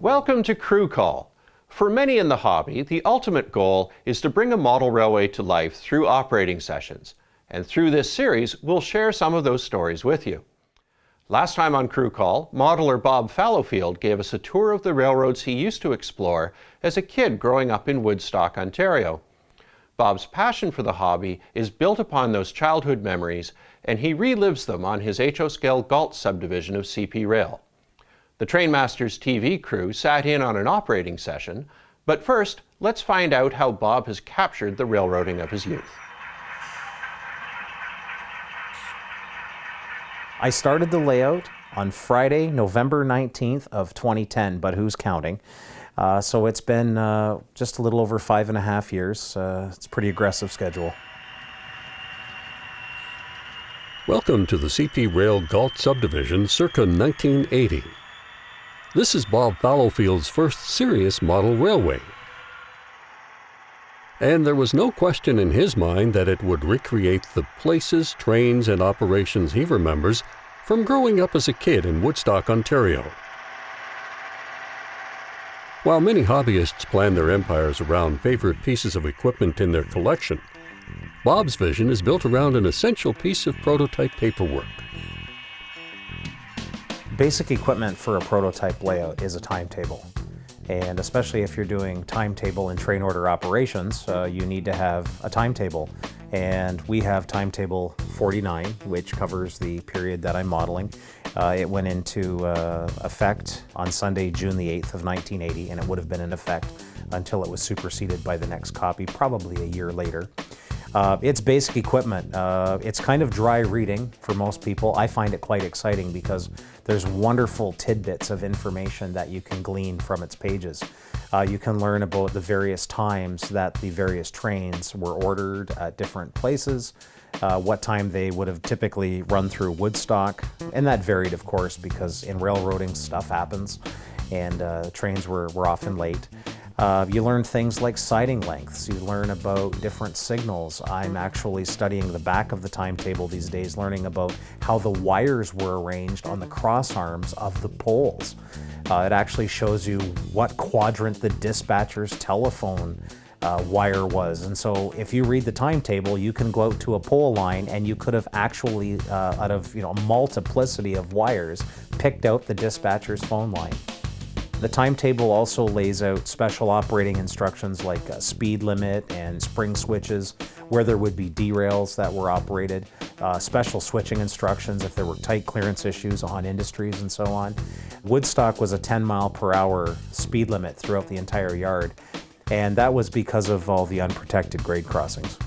Welcome to Crew Call. For many in the hobby, the ultimate goal is to bring a model railway to life through operating sessions. And through this series, we'll share some of those stories with you. Last time on Crew Call, modeler Bob Fallowfield gave us a tour of the railroads he used to explore as a kid growing up in Woodstock, Ontario. Bob's passion for the hobby is built upon those childhood memories, and he relives them on his HO-scale Galt subdivision of CP Rail. The TrainMasters TV crew sat in on an operating session, but first, let's find out how Bob has captured the railroading of his youth. I started the layout on Friday, November 19th of 2010, but who's counting? So it's been just a little over 5.5 years. It's a pretty aggressive schedule. Welcome to the CP Rail Galt subdivision circa 1980. This is Bob Fallowfield's first serious model railway. And there was no question in his mind that it would recreate the places, trains, and operations he remembers from growing up as a kid in Woodstock, Ontario. While many hobbyists plan their empires around favorite pieces of equipment in their collection, Bob's vision is built around an essential piece of prototype paperwork. Basic equipment for a prototype layout is a timetable. And especially if you're doing timetable and train order operations, you need to have a timetable. And we have timetable 49, which covers the period that I'm modeling. It went into effect on Sunday, June the 8th of 1980, and it would have been in effect until it was superseded by the next copy, probably a year later. It's basic equipment. It's kind of dry reading for most people. I find it quite exciting because there's wonderful tidbits of information that you can glean from its pages. You can learn about the various times that the various trains were ordered at different places, what time they would have typically run through Woodstock, and that varied, of course, because in railroading stuff happens, and trains were often late. You learn things like siding lengths. You learn about different signals. I'm actually studying the back of the timetable these days, learning about how the wires were arranged on the cross arms of the poles. It actually shows you what quadrant the dispatcher's telephone wire was. And so if you read the timetable, you can go out to a pole line and you could have actually, out of a multiplicity of wires, picked out the dispatcher's phone line. The timetable also lays out special operating instructions like a speed limit and spring switches, where there would be derails that were operated, special switching instructions if there were tight clearance issues on industries and so on. Woodstock was a 10-mile-per-hour speed limit throughout the entire yard, and that was because of all the unprotected grade crossings.